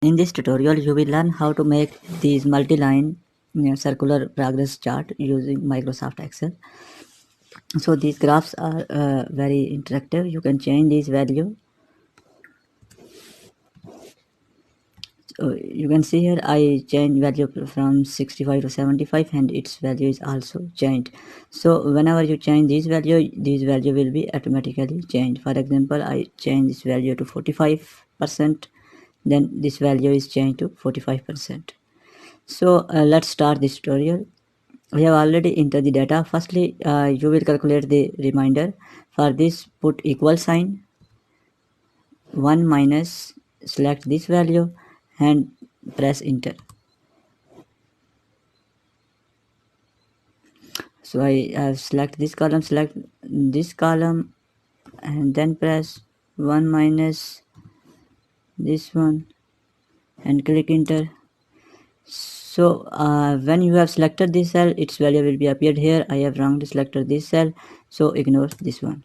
In this tutorial, you will learn how to make these multi-line circular progress chart using Microsoft Excel. So these graphs are very interactive. You can change these value. So you can see here I change value from 65 to 75 and its value is also changed. So whenever you change this value will be automatically changed. For example, I change this value to 45%, then this value is changed to 45%. So let's start this tutorial. We have already entered the data. Firstly, you will calculate the remainder. For this, put equal sign 1 minus, select this value and press enter. So I have select this column and then press 1 minus this one and click enter. So when you have selected this cell, its value will be appeared here. I have wrongly selected this cell, so ignore this one.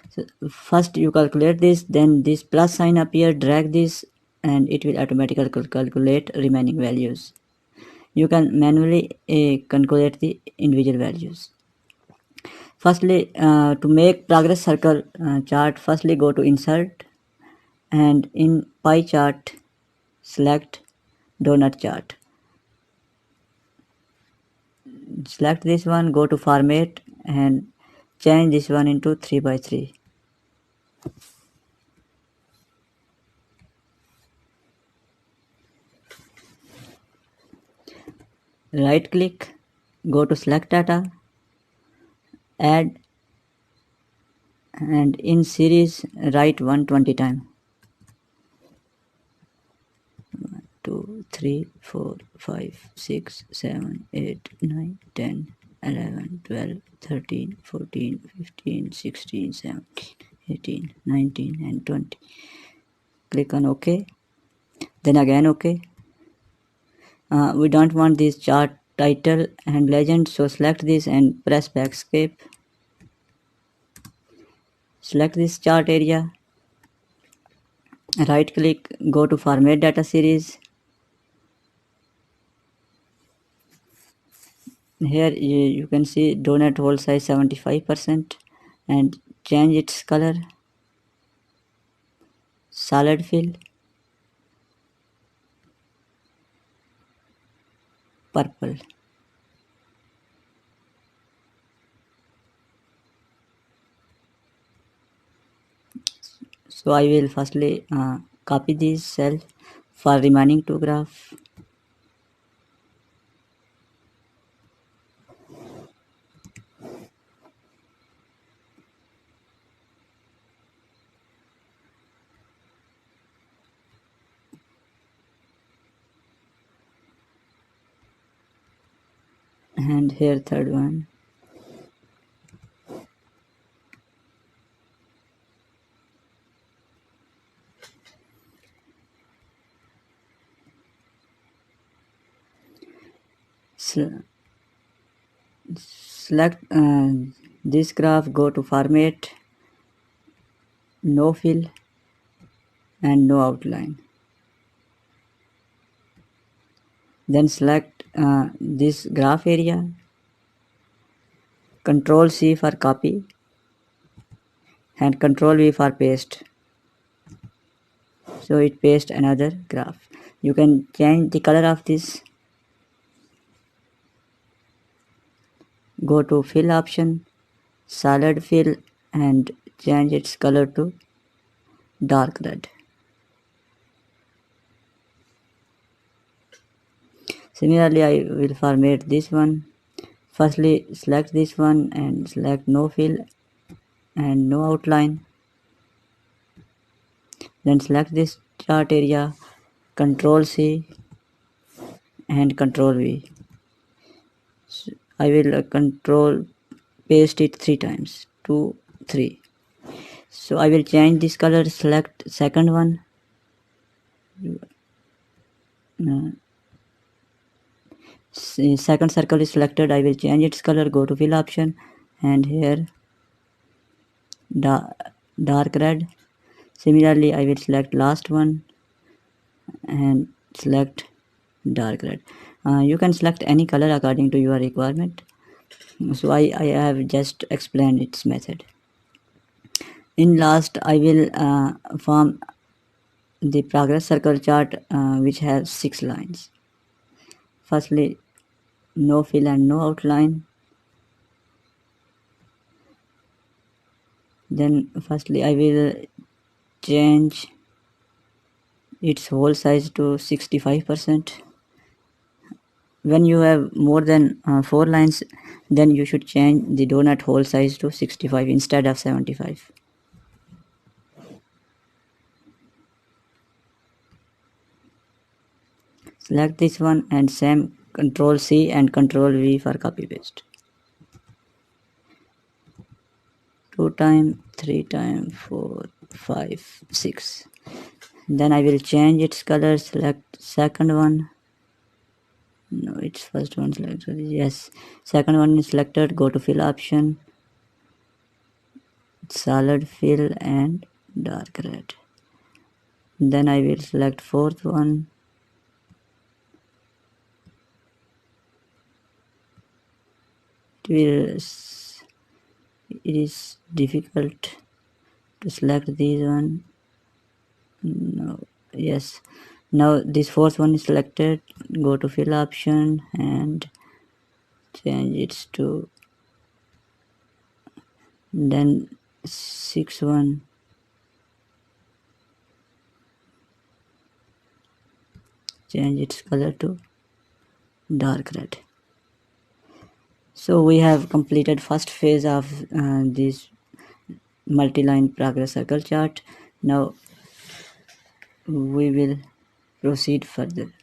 So first you calculate this, then this plus sign appear, drag this and it will automatically calculate remaining values. You can manually calculate the individual values. Firstly, to make progress circle chart, firstly go to insert and in pie chart select donut chart. Select this one, go to format and change this one into 3 by 3. Right click, go to select data, add and in series write 120 times. 2, 3, 4, 5, 6, 7, 8, 9, 10, 11, 12, 13, 14, 15, 16, 17, 18, 19 and 20. Click on OK. Then again OK. We don't want this chart title and legend, so select this and press backscape. Select this chart area. Right click, go to format data series. Here you can see donut hole size 75% and change its color, solid fill, purple. So I will firstly copy this cell for remaining two graph. And here third one. Select this graph, go to format, no fill and no outline. Then select this graph area, Control C for copy and Control V for paste. So it paste another graph. You can change the color of this. Go to fill option, solid fill and change its color to dark red. Similarly, I will format this one. Firstly, select this one and select no fill and no outline. Then select this chart area, Control C and Control V. So I will control paste it 3 times, 2, 3. So I will change this color, select second one. Second circle is selected. I will change its color, go to fill option and here dark red. Similarly, I will select last one and select dark red. You can select any color according to your requirement. So I have just explained its method. In last, I will form the progress circle chart which has 6 lines. Firstly, no fill and no outline. Then firstly I will change its whole size to 65%. When you have more than 4 lines, then you should change the donut hole size to 65 instead of 75. Select this one and same Control C and Control V for copy paste. 2 times, 3 times, 4, 5, 6. Then I will change its color, select second one. No, it's first one selected. Yes, second one is selected. Go to fill option, solid fill and dark red. Then I will select fourth one. It is difficult to select these one. No, yes. Now this fourth one is selected. Go to fill option and change it to. Then sixth one. Change its color to dark red. So we have completed first phase of this multi-line progress circle chart. Now we will proceed further.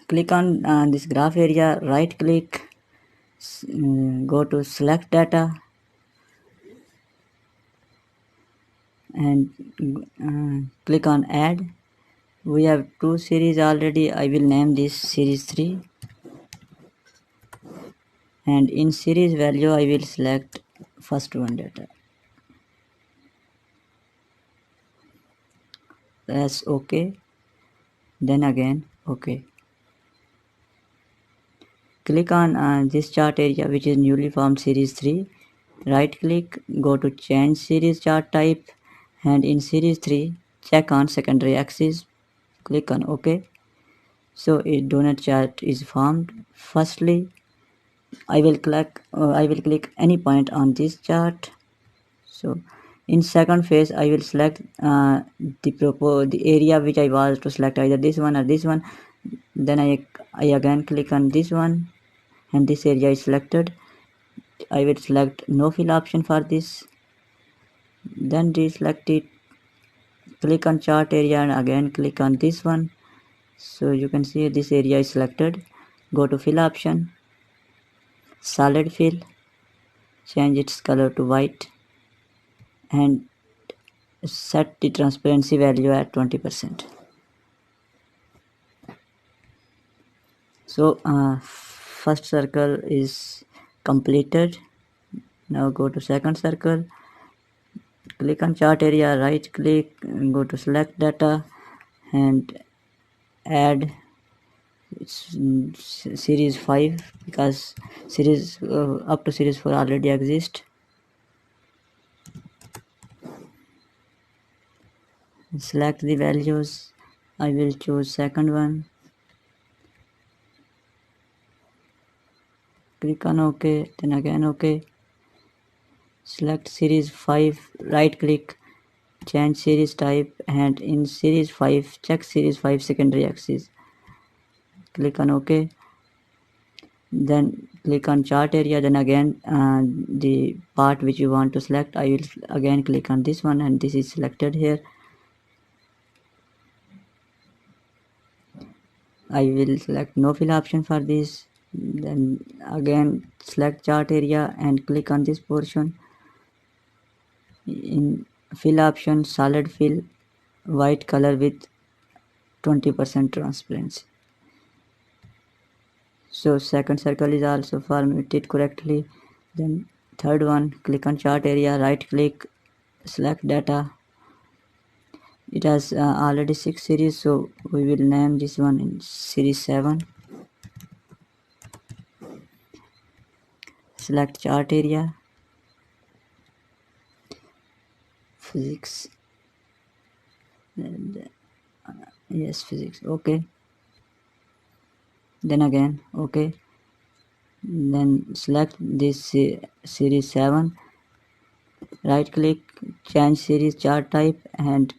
Click on this graph area, right click, go to select data and click on add. We have 2 series already. I will name this series 3 and in series value I will select first one data. Press OK, then again OK. Click on this chart area which is newly formed series 3. Right click, go to change series chart type and in series 3 check on secondary axis. Click on OK. So a donut chart is formed. Firstly, I will click any point on this chart. So in second phase I will select the area which I was to select, either this one or this one. Then I again click on this one and this area is selected. I will select no fill option for this, then deselect it, click on chart area and again click on this one. So you can see this area is selected. Go to fill option, solid fill, change its color to white and set the transparency value at 20%. So first circle is completed. Now go to second circle, click on chart area, right click, go to select data and add series 5 because series up to series 4 already exist. Select the values. I will choose second one. Click on OK, then again OK. Select series 5, right click, change series type and in series 5 check series 5 secondary axis. Click on OK. Then click on chart area, then again the part which you want to select, I will again click on this one and this is selected here. I will select no fill option for this, then again select chart area and click on this portion. In fill option, solid fill, white color with 20% transparency. So second circle is also formatted correctly. Then third one, click on chart area, right click, select data It has already 6 series, so we will name this one in series 7. Select chart area, physics, and yes, physics, okay. Then again, okay. Then select this series 7, right click, change series chart type, and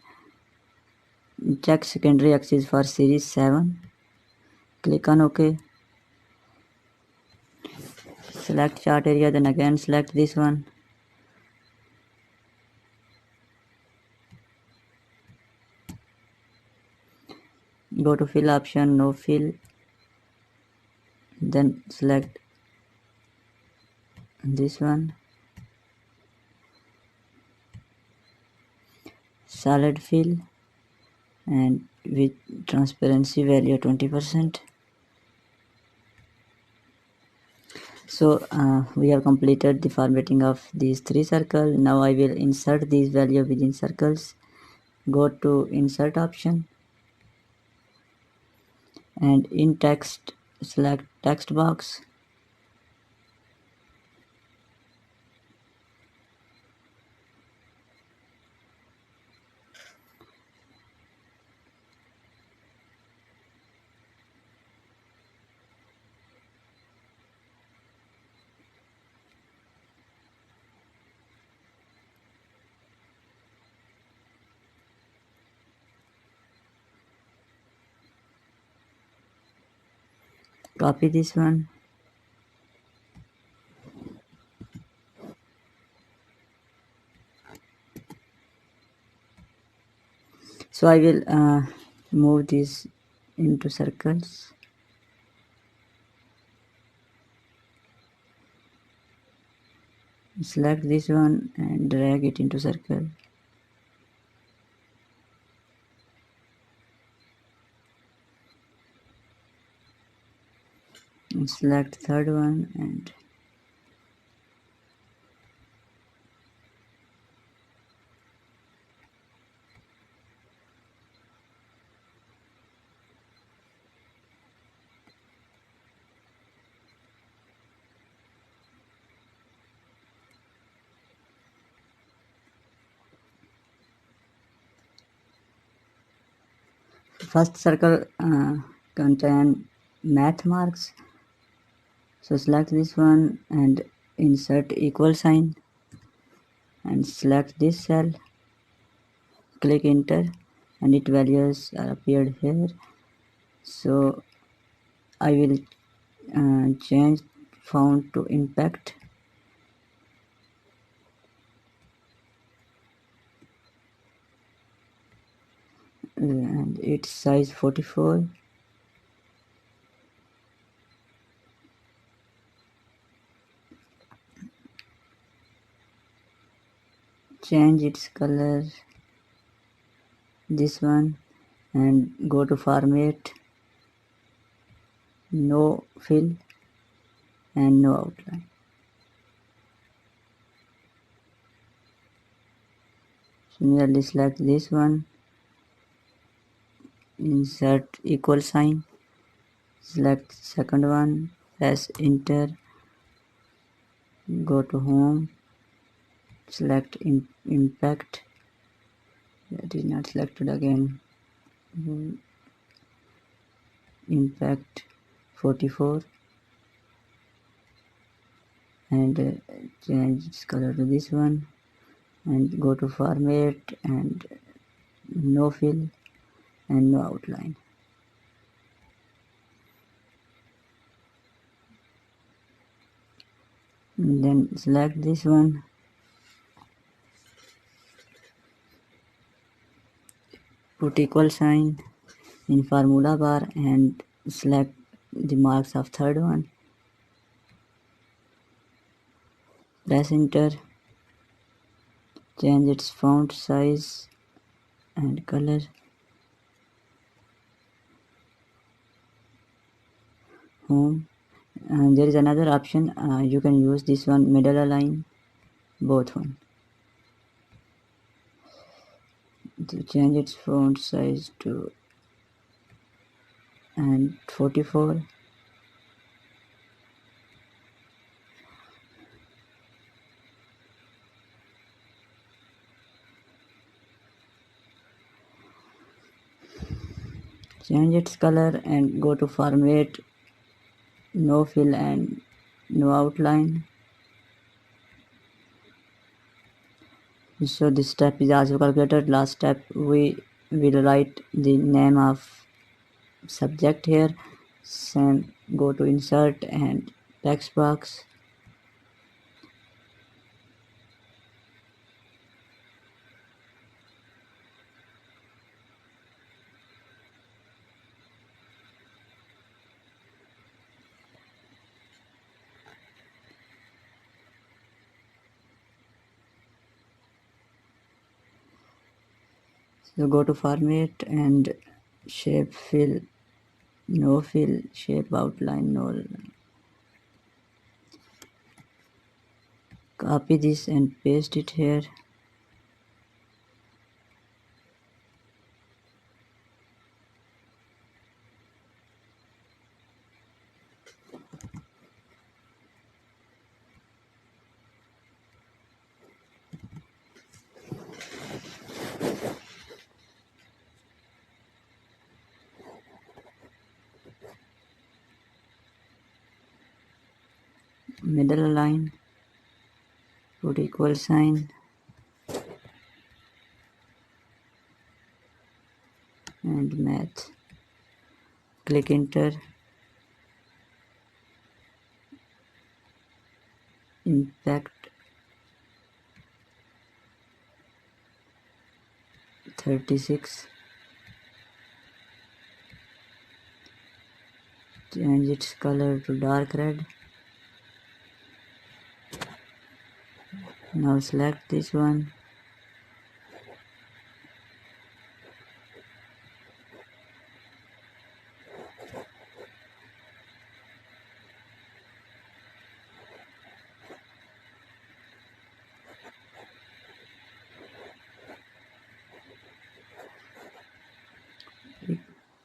check secondary axis for series 7. Click on OK. Select chart area, then again select this one. Go to fill option, no fill. Then select this one. Solid fill and with transparency value 20%. So we have completed the formatting of these 3 circles. Now I will insert these values within circles. Go to insert option and in text select text box. Copy this one. So I will move this into circles. Select this one and drag it into circle. And select third one and first circle contain math marks. So select this one and insert equal sign and select this cell. Click enter and its values are appeared here. So I will change font to impact and its size 44. Change its color, this one, and go to format, no fill and no outline. Similarly select this one, insert equal sign, select second one, press enter, go to home, select impact, that is not selected again, impact 44 and change its color to this one and go to format and no fill and no outline. And then select this one, put equal sign in formula bar and select the marks of third one, press enter, change its font size and color, home, and there is another option, you can use this one, middle align, both one. to change its font size to and 44. Change its color and go to format, no fill and no outline. So this step is also calculated. Last step, we will write the name of subject here. Same, go to insert and text box. So go to format and shape fill, no fill, shape outline, no. Copy this and paste it here. Middle line, put equal sign and math. Click enter. Impact 36. Change its color to dark red. Now select this one.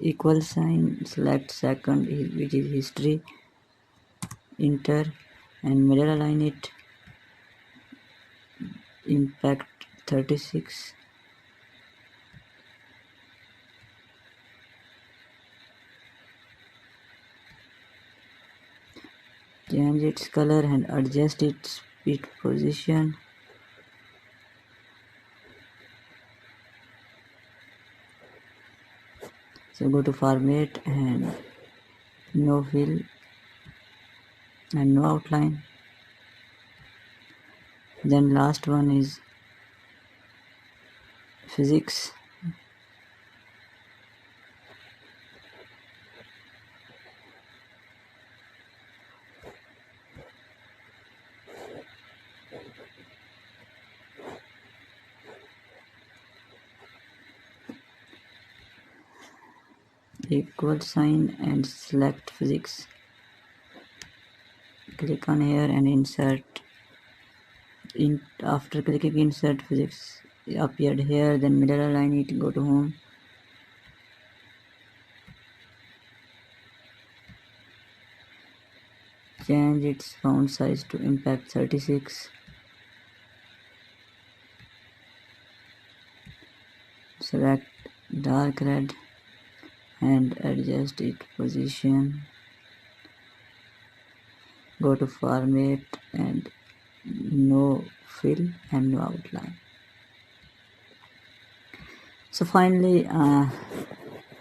Equal sign, select second, which is history, enter, and middle align it, impact 36. Change its color and adjust its speed position. So go to format and no fill and no outline. Then last one is physics. Equal sign and select physics. Click on here and insert. After clicking insert, physics appeared here. Then middle align it, go to home. Change its font size to impact 36. Select dark red and adjust its position. Go to format and no fill and no outline. So finally the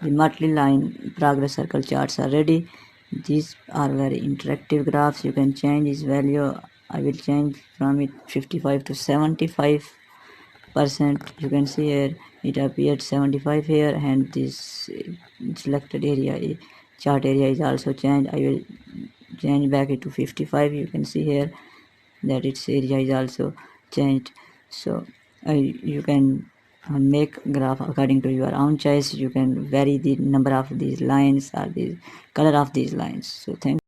multi-line progress circle charts are ready. These are very interactive graphs. You can change its value. I will change from it 55 to 75%. You can see here it appeared 75 here, and this selected area, chart area, is also changed. I will change back it to 55. You can see here that its area is also changed. So you can make graph according to your own choice. You can vary the number of these lines or the color of these lines. So thank